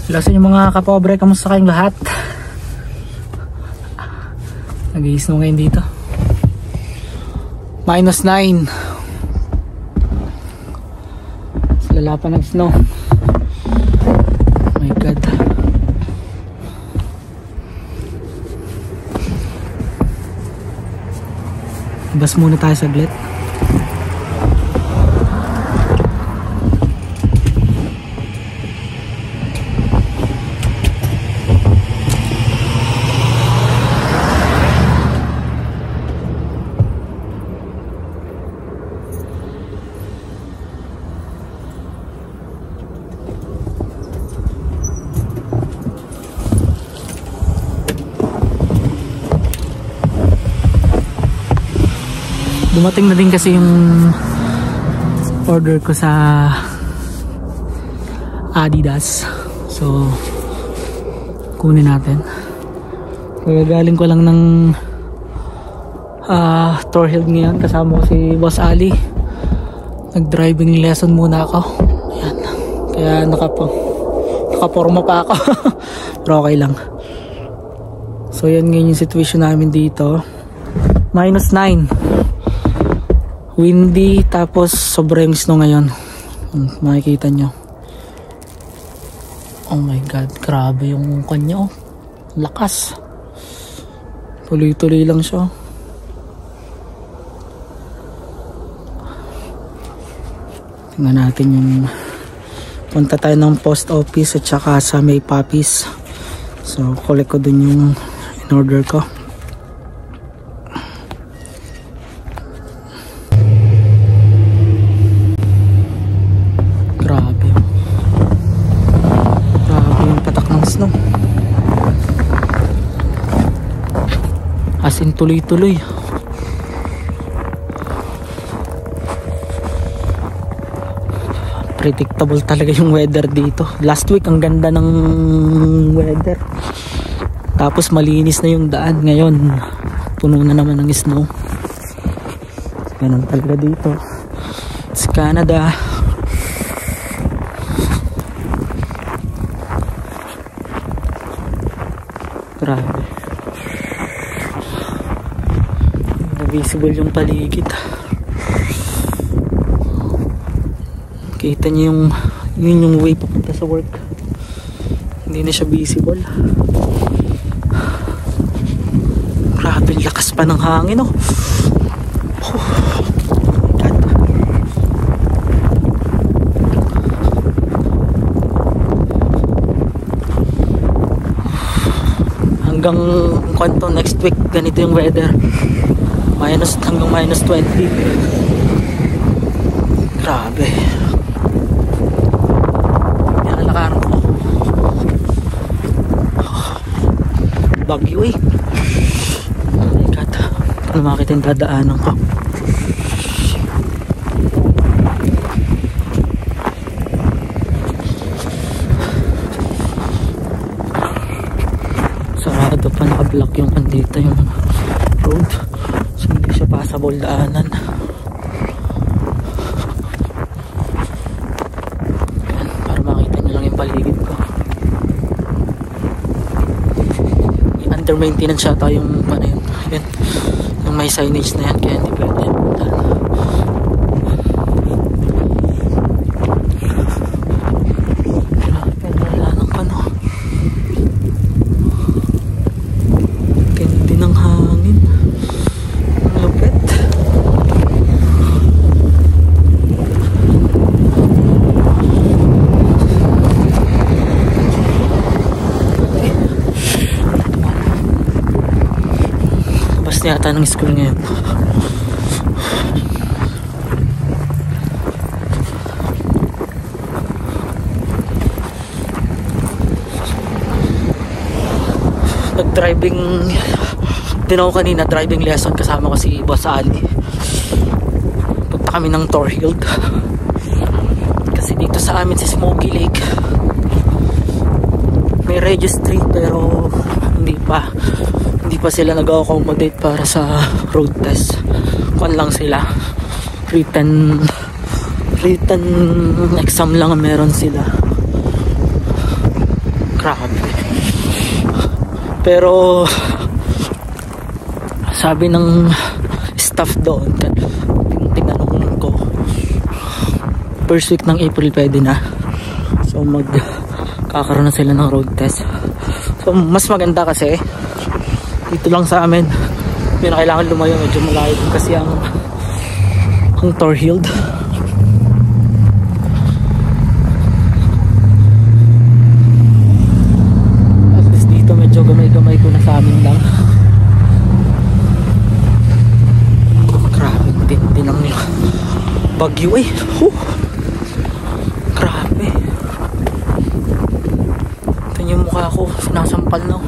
Hello sa inyo mga kapobre, kamusta kayong lahat? Nag-i-snow ngayon dito. -9. Lala pa ng snow. Oh my god. Bas muna tayo saglit. Dumating na din kasi yung order ko sa Adidas. So kunin natin. Galing ko lang ng Thorhild ngayon. Kasama ko si Boss Ali. Nag-driving lesson muna ako. Ayan. Kaya nakaporma pa ako. Pero okay lang. So yan ngayon yung situation namin dito. -9. Windy, tapos sobrang snow ngayon. Makikita nyo. Oh my god, grabe yung kanya, oh. Lakas. Tuloy-tuloy lang siya. Tingnan natin yung punta tayo ng post office at saka sa May Puppies. So collect ko dun yung in order ko. As in tuloy-tuloy. Predictable talaga yung weather dito. Last week ang ganda ng weather. Tapos malinis na yung daan. Ngayon puno na naman ng snow. Ganun talaga dito. It's Canada. Grabe. Visible yung paligid. Kita niyo yung way papunta sa work. Hindi na siya visible. Grabe, lakas pa ng hangin, oh. Hanggang kwanto next week ganito yung weather. Hanggang -20. Grabe. Yan ang lakaran ko. Bagyo, eh. Oh my god. Paano makita yung dadaanan ko? Sarado pa, naka-block yung pandita yung road. Hindi siya passable daanan. Ayan, para makita nyo lang yung paligid ko. Under maintenance siya tayo yung ano yun. Ayan, yung may signage na yan, kaya hindi pwede yan. Yata ng school ngayon. Nag-driving din ako kanina, driving lesson kasama ko si Boss Ali. Punta kami ng Thorhild kasi dito sa amin sa Smoky Lake may registry pero hindi pa sila nag-accommodate para sa road test. Kuan lang sila, written exam lang ang meron sila. Grabe. Pero sabi ng staff doon, tinanong ko, first week ng April pwede na. So magkakaroon na sila ng road test. So mas maganda kasi dito lang sa amin, hindi na kailangan lumayo, medyo malayo kasi ang Thorhild. At least dito medyo gamay-gamay ko na sa amin lang. Grabe din ang bagyo eh. Grabe. Ito yung mukha ko, sinasampal na.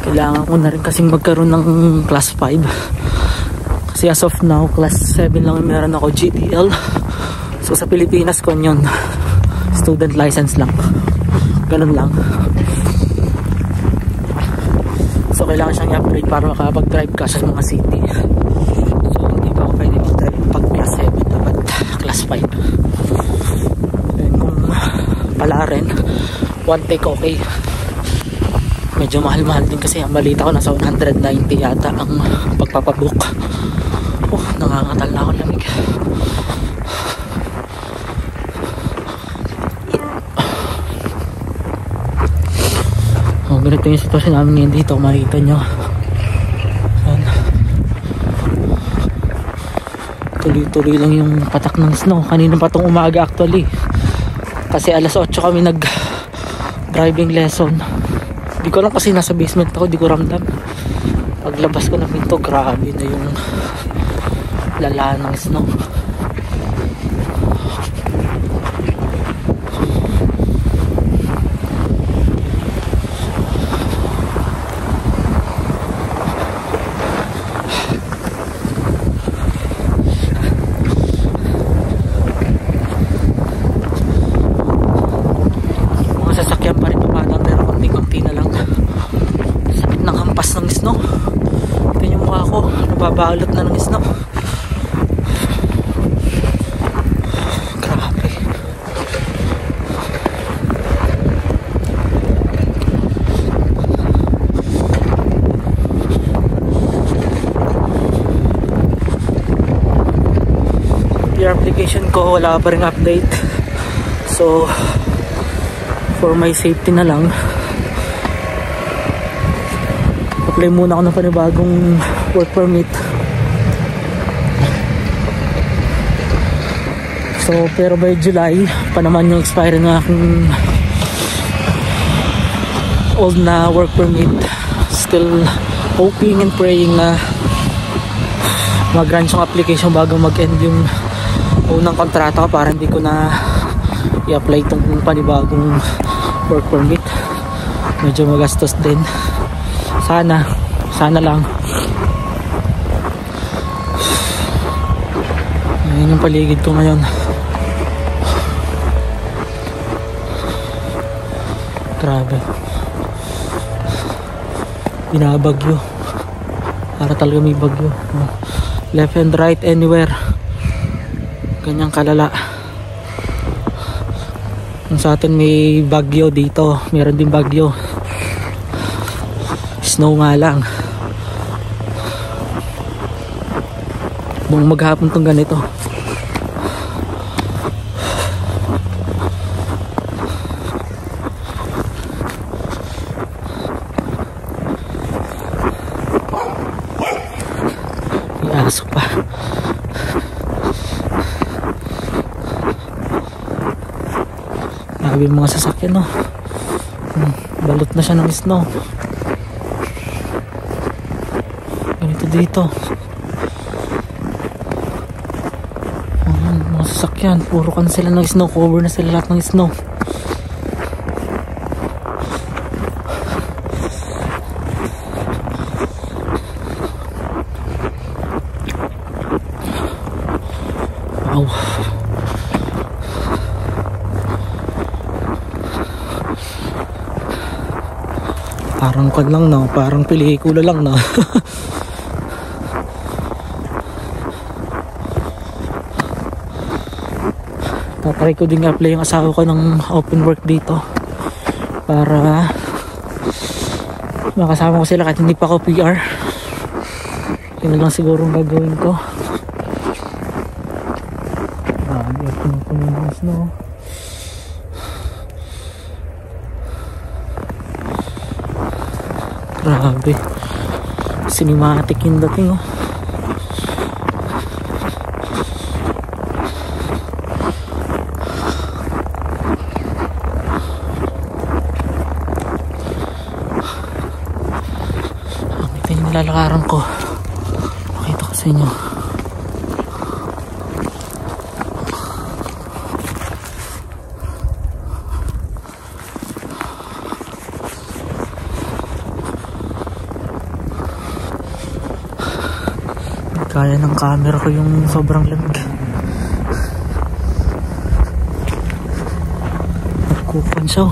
Kailangan ko na rin kasing magkaroon ng class 5 kasi as of now class 7 lang meron ako, GTL. So sa Pilipinas ko yun, student license lang, ganun lang. So kailangan siyang i-upgrade para makapag-drive ka sa mga city. So hindi pa ako pwede mag-drive pag class 7, dapat class 5. And kung pala rin one take okay. Medyo mahal-mahal din kasi ang balita ko nasa 190 yata ang pagpapabook. Nangangatal na ako lamig. Ganito yung sitwasyon namin ngayon dito, makikita nyo. Tuloy-tuloy lang yung patak ng snow. Kanina pa itong umaga actually. Kasi alas 8 kami nag driving lesson. Di ko lang kasi nasa basement ako, di ko ramdam. Paglabas ko ng pinto, grabe na yung lala ng snow. Mga sasakyan pa rin papadang pero konti-konti na lang. Sakit ng hampas ng snow. Ito yung mukha ko, nababalot na ng snow. Grabe. Your application ko wala pa rin update. So for my safety na lang, apply muna ako ng panibagong work permit. So pero by July pa naman yung expire ng aking old na work permit. Still hoping and praying na mag-grant yung application bago mag-end yung unang kontrata ko para hindi ko na i-apply itong panibagong work permit. Medyo magastos din. Sana lang. Ayan yung paligid ko ngayon. Grabe. Binabagyo. Para talaga may bagyo. Left and right anywhere. Ganyang kalala. Kung sa atin may bagyo dito, meron din bagyo. Snow nga lang. Buong maghapon tong ganito. May aso pa. Grabe yung mga sasakyan, no? Balot na siya ng snow. Ganito dito. Mga sasakyan, puro kan sila ng snow. Cover na sila lahat ng snow. Wow. Parang kwan lang no, parang pelikula lang no. Tatry ko din apply yung asawa ko ng open work dito para makasama ko sila kahit hindi pa ako PR. Yun na lang siguro ang gagawin ko. Puno ng snow. Grabe, cinematic yung dating oh. Ito yung nilalakaran ko, makita ko sa inyo. Kaya ng camera ko yung sobrang lamig. Nagkupan siya.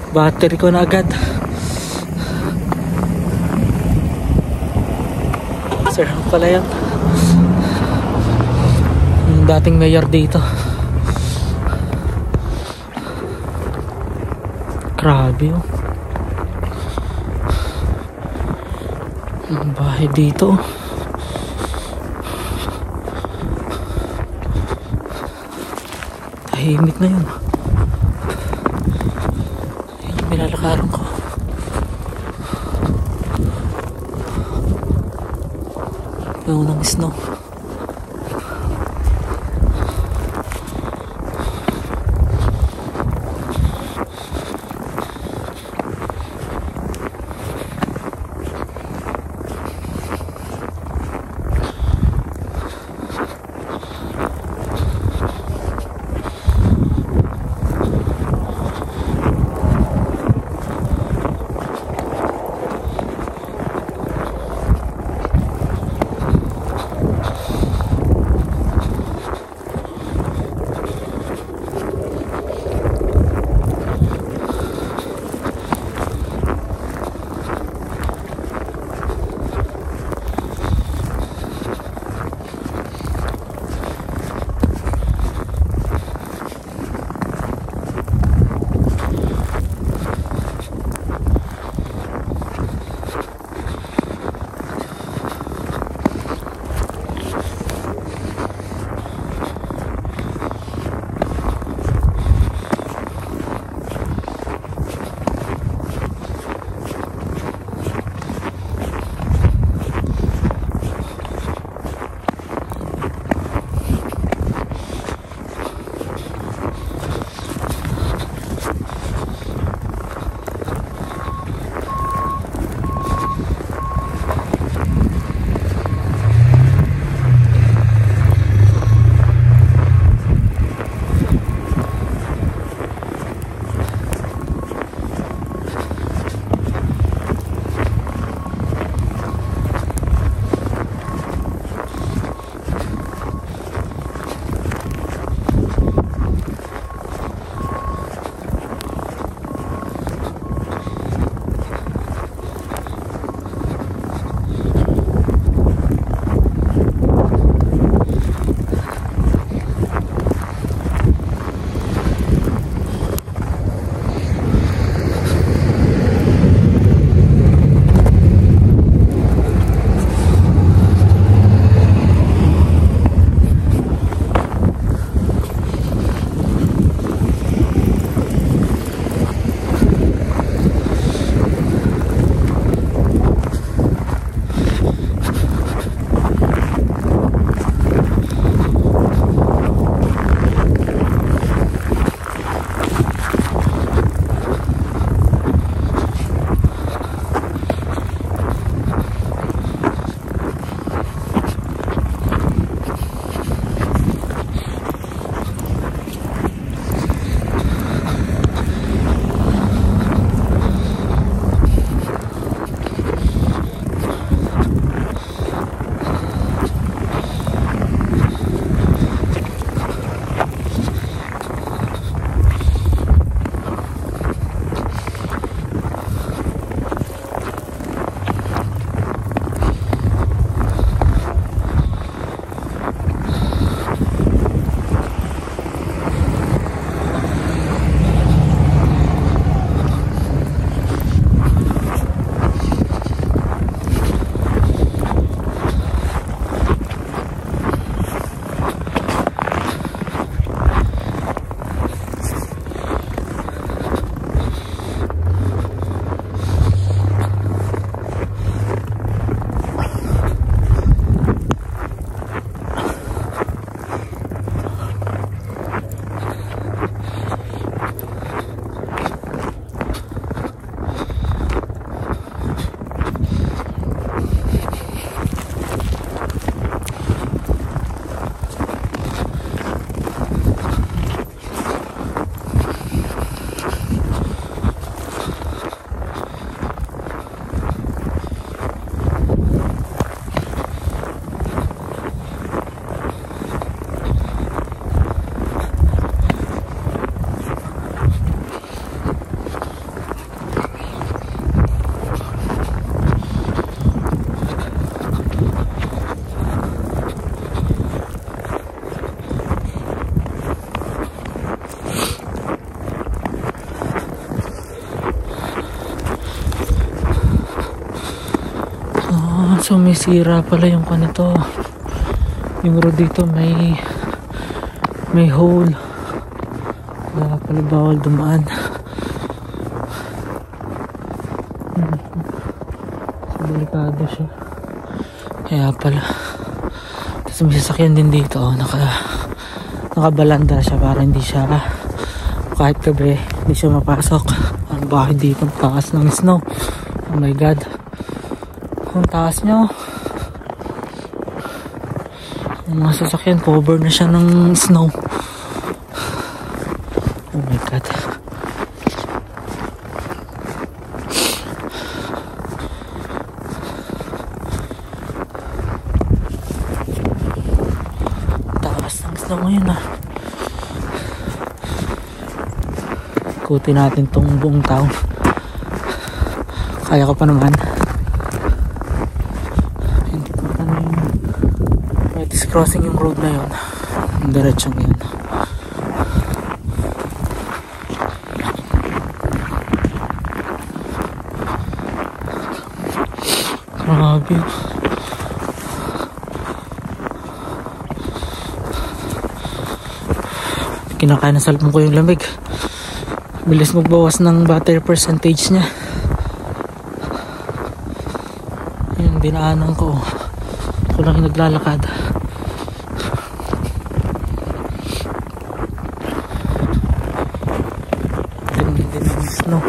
Battery ko na agad. Sir, pala yan. Yung dating mayor dito. Grabe oh. Yung bahay dito. Tahimik na yun. Ayun yung nilalakaran ko. Gawin ng snow. So may sira pala yung kanito. Yung road dito may hole. Kaya pala bawal dumaan. So delikado siya. Kaya pala. Tapos may sasakyan din dito. Nakabalanda siya para hindi siya kahit gabi hindi siya mapasok. Ang bahay dito ang taas ng snow. Oh my god. Ang taas nyo. Yung mga sasakyan cover na siya ng snow. Oh my god. Taas ng snow ngayon ah. Ikutin natin tong buong town. Kaya ko pa naman. Hindi ko pa na yung right is crossing yung road na yun. Yung diretsong yun. Grabe. Kinakain na salpon ko yung lamig. Bilis magbawas ng battery percentage niya. Yung dinaanan ko. Ako lang yung naglalakad. Din ng snow.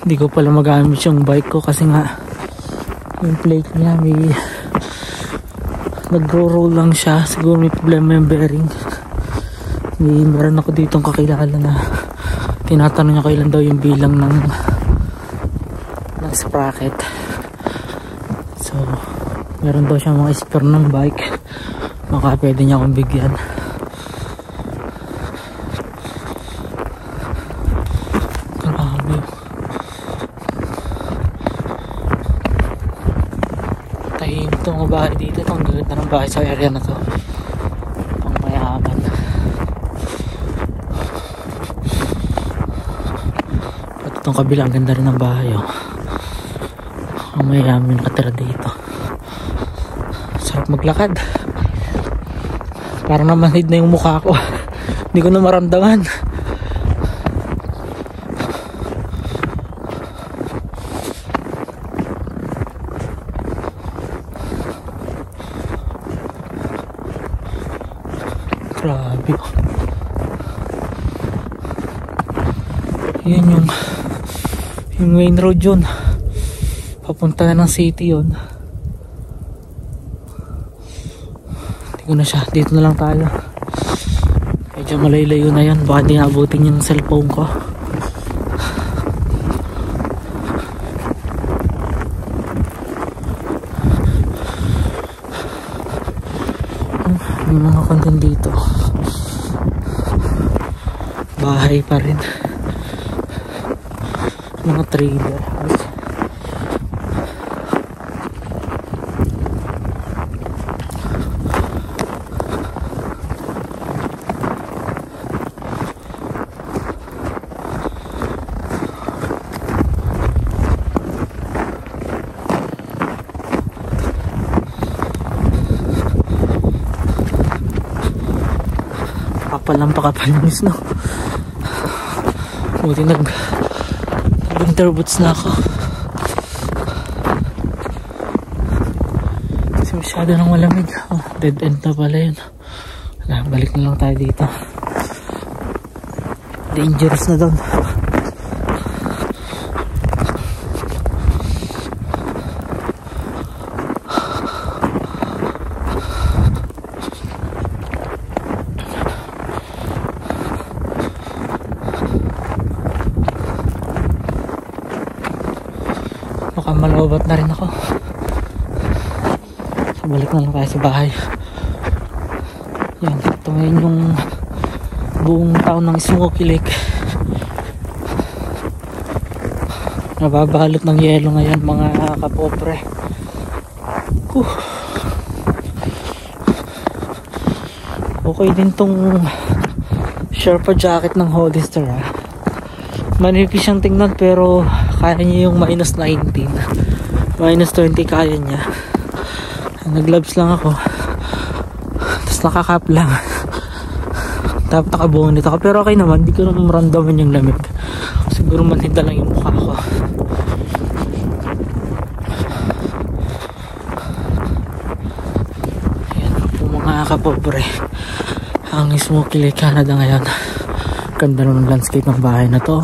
Hindi ko pala magamit yung bike ko kasi nga yung plate niya may nagro-roll lang siya. Siguro may problema yung bearing. Meron ako ditong kakilala na tinatanong niya kailan daw yung bilang ng sprocket. So meron daw siya mga spare ng bike. Baka pwede niya akong bigyan. Itong mga bahay dito, itong gaganda ng bahay sa area na to, pang mayaman. At itong kabila, ang ganda rin ng bahay oh. Ang mayaman yung nakatira dito. Sarap maglakad. Parang namanhid na yung mukha ko. Hindi ko na maramdaman. Grabe. Yun yung main road yun. Papunta na ng city yun. Hindi ko na siya. Dito na lang tayo. Medyo malaylayo na yun. Baka di naabutin yung cellphone ko. May mga content dito. Bahay pa rin. Mga trailer house. Kapal ng snow. Buti winter boots na ako. Kasi masyado nang malamig. Oh, dead end na pala yun. Balik na lang tayo dito. Dangerous na doon. Baka malawbat na rin ako. So balik na lang tayo sa bahay. Yan, ito ngayon yung buong town ng Smoky Lake. Nababalot ng yelo ngayon mga kapobre. Okay din tong Sherpa jacket ng Hollister ha. Manipis siyang tingnan pero kaya niya yung -19, -20 kaya niya. Nag-gloves lang ako, tapos nakakap lang, tapos nakabunit ako, pero okay naman, hindi ko naman maramdaman yung lamig. Siguro manhida lang yung mukha ko. Ayan po mga kapobre, ang Smoky Lake, Canada ngayon. Ganda naman ng landscape ng bahay na to.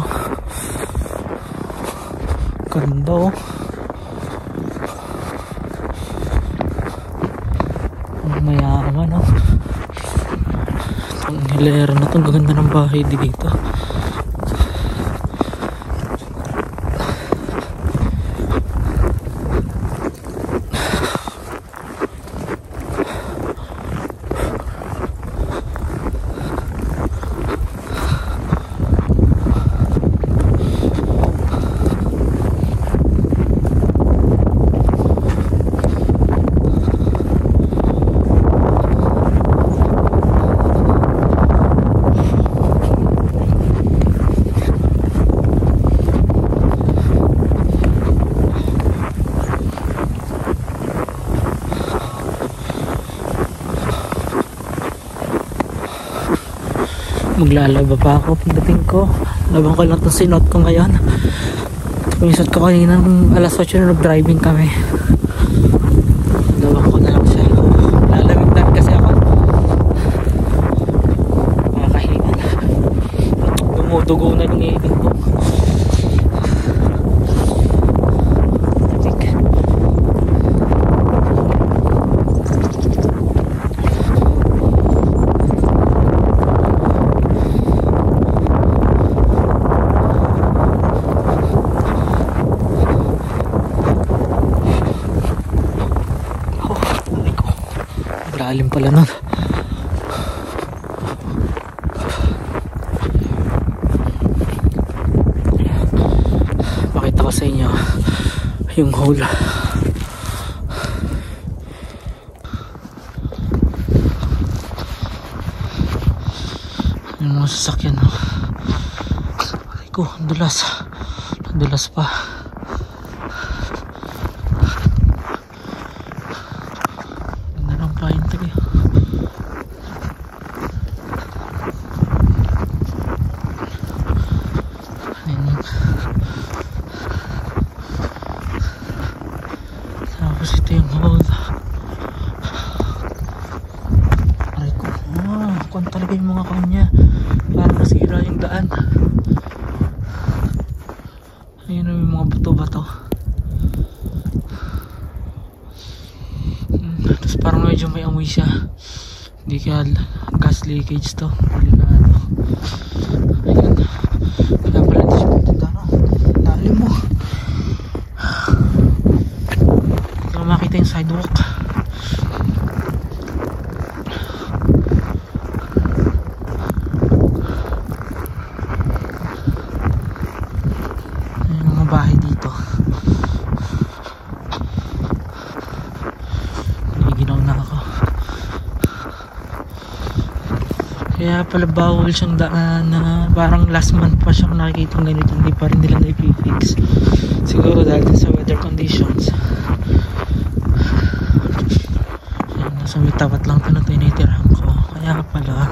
Ganda oh. Mayaman oh. Itong hilera na to, ganda ng bahay dito. Maglalaba pa ako pagdating ko. Labang ko lang itong sinot ko ngayon. Ito yung sinot ko kanina ng alas 8 na nag-driving kami. Labang ko na lang siya. Lalamig na kasi ako. Makakahingan. Dumudugo na yung ngipin ko. Lalim pala nun. Pakita ko sa inyo yung hole. Yung mga sasakyan oh. Ay ko, dulas. Dulas pa. Tapos ito yung hole. Aray ko, kung talaga yung mga kanya parang nasira yung daan. Ayun yung mga bato-bato. Tapos parang medyo may amoy siya. Hindi kaya gas leakage to. Delikado. Ayun. Kaya pala di siya magtutano. Lalim mo. Kaya makita yung sidewalk. Ayun mga bahay dito. Nagiginaw na ako. Kaya pala bawal siyang daan na parang last month pa siyang nakikita ng ganito, hindi pa rin nila na-fix. Siguro dahil sa weather conditions. Ayan, nasa may tapat lang ito na tinitirahan ko. Kaya pala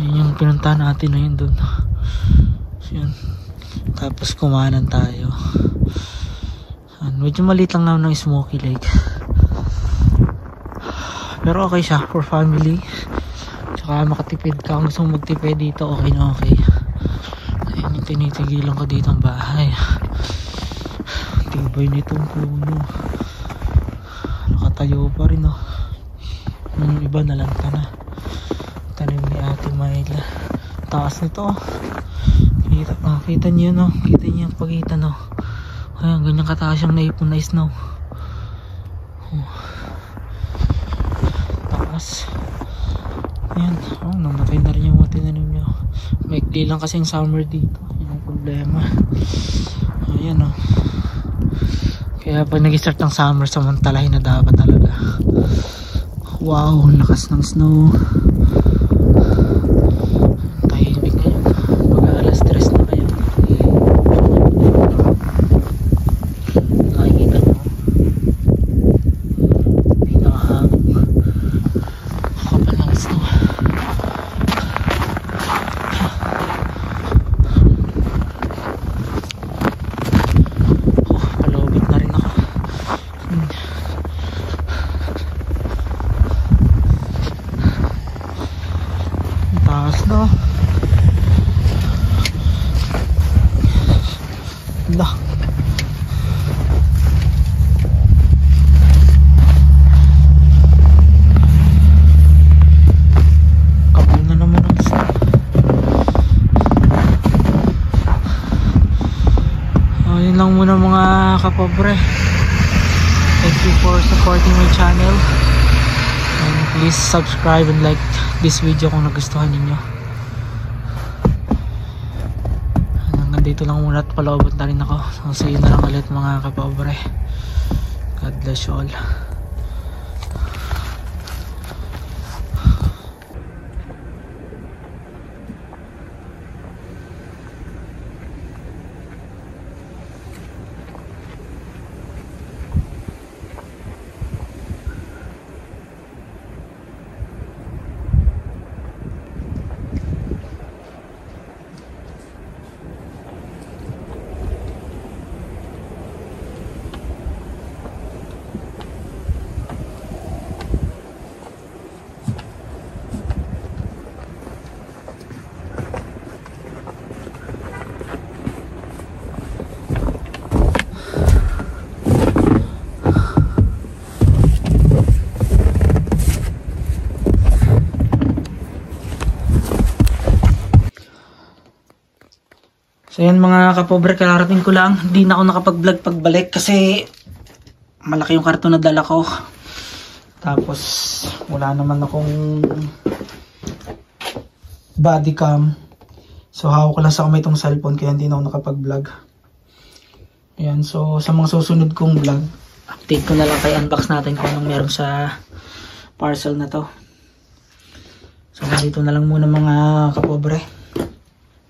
yung pinuntahan natin na yun dun. Yun. Tapos kumanan tayo. Medyo maliit lang naman ng Smoky Lake, pero okay siya for family. Tsaka makatipid ka, kung gusto mong magtipid dito, okay na okay. Ayun yung tinitigilan ko dito ang bahay. tibay nitong puno. Nakatayo pa rin oh. Yung iba nalanta na. Tanim ni Ate Myla. Taas nito oh. Kita niyo no? Kita niyo yung pagitan no? Ayan, ganyan kataas yung naipon na snow. Taas. Ayan, oh, namatay na rin yung mga tinanim nyo. Maikli lang kasi yung summer dito. Yan ang problema. Ayan oh. Kaya pag nag-start ng summer, samantalahin na dapat talaga. Wow, lakas ng snow. Tahimik ngayon. Mag-alas 3 na kayo. Nakikita mo. Pinakahangin. Kapal ng snow. Palobit na rin ako. Taas na. Lah. Kapal na naman ang snow. Yun lang muna mga kapobre. Thank you for supporting my channel. And please subscribe and like this video kung nagustuhan ninyo. Hanggang dito lang muna at palaabot na rin ako. So see you na lang ulit mga kapobre. God bless you all. So yan mga kapobre, kararating ko lang. Hindi na ako nakapag-vlog pagbalik kasi malaki yung karton na dala ko. Tapos wala naman akong body cam. So hawak ko lang sa kamay itong cellphone kaya hindi na ako nakapag-vlog. Ayan, so sa mga susunod kong vlog, update ko na lang kay unbox natin kung anong meron sa parcel na to. So dito na lang muna mga kapobre.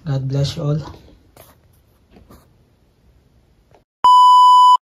God bless you all.